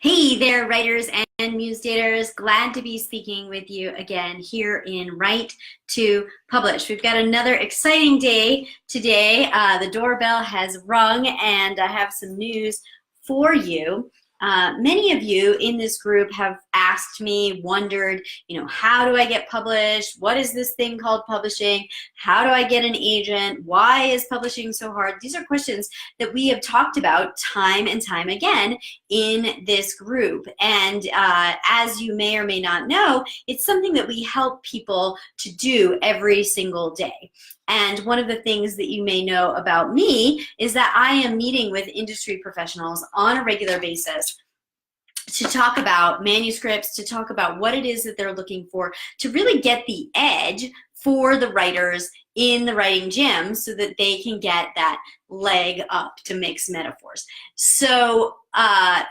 Hey there, writers and news daters. Glad to be speaking with you again here in Write to Publish. We've got another exciting day today. The doorbell has rung and I have some news for you. Many of you in this group have asked me, wondered, how do I get published? What is this thing called publishing? How do I get an agent? Why is publishing so hard? These are questions that we have talked about time and time again in this group. And as you may or may not know, it's something that we help people to do every single day. And one of the things that you may know about me is that I am meeting with industry professionals on a regular basis to talk about manuscripts, to talk about what it is that they're looking for, to really get the edge for the writers in the writing gym so that they can get that leg up, to mix metaphors. So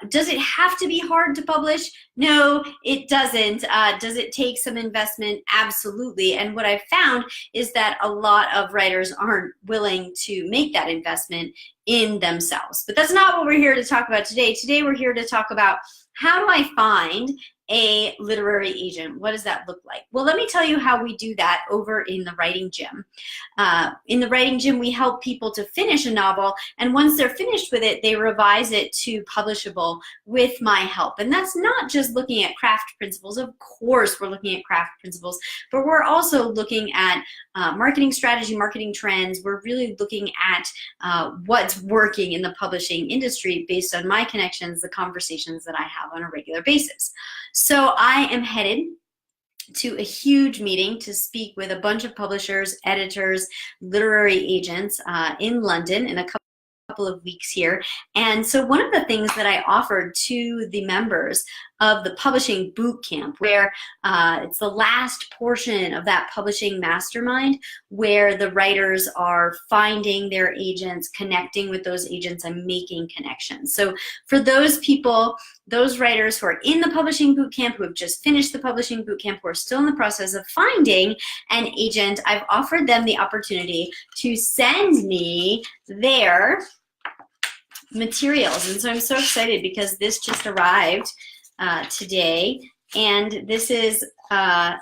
does it have to be hard to publish? No, it doesn't. Does it take some investment? Absolutely. And what I've found is that a lot of writers aren't willing to make that investment in themselves. But that's not what we're here to talk about today. Today we're here to talk about, how do I find a literary agent? What does that look like? Well, let me tell you how we do that over in the writing gym. In the writing gym, we help people to finish a novel, and once they're finished with it, they revise it to publishable with my help. And that's not just looking at craft principles. Of course, we're looking at craft principles, but we're also looking at marketing strategy, marketing trends. We're really looking at what's working in the publishing industry based on my connections, the conversations that I have on a regular basis. So I am headed to a huge meeting to speak with a bunch of publishers, editors, literary agents in London in a couple of weeks here. And so one of the things that I offered to the members of the Publishing Bootcamp, where it's the last portion of that publishing mastermind, where the writers are finding their agents, connecting with those agents, and making connections. So for those people, those writers who are in the Publishing Bootcamp, who have just finished the Publishing Bootcamp, who are still in the process of finding an agent, I've offered them the opportunity to send me their materials. And so I'm so excited because this just arrived today, and this is a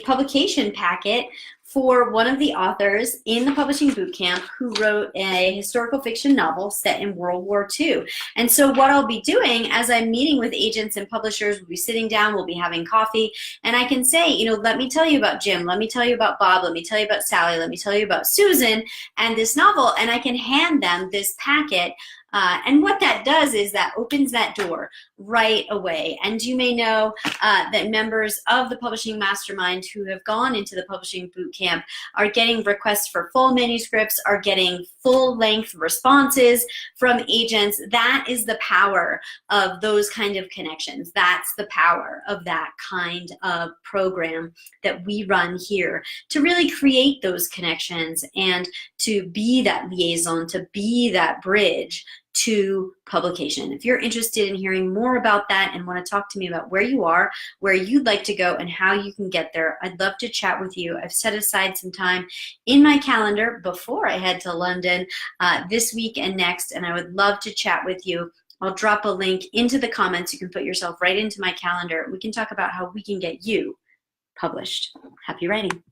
publication packet for one of the authors in the Publishing Bootcamp who wrote a historical fiction novel set in World War II. And so what I'll be doing as I'm meeting with agents and publishers, we'll be sitting down, we'll be having coffee, and I can say, let me tell you about Jim, let me tell you about Bob, let me tell you about Sally, let me tell you about Susan and this novel, and I can hand them this packet. And what that does is that opens that door right away. And you may know that members of the Publishing Mastermind who have gone into the Publishing Bootcamp are getting requests for full manuscripts, are getting full-length responses from agents. That is the power of those kind of connections. That's the power of that kind of program that we run here, to really create those connections and to be that liaison, to be that bridge to publication. If you're interested in hearing more about that and want to talk to me about where you are, where you'd like to go, and how you can get there, I'd love to chat with you. I've set aside some time in my calendar before I head to London this week and next, and I would love to chat with you. I'll drop a link into the comments. You can put yourself right into my calendar. We can talk about how we can get you published. Happy writing.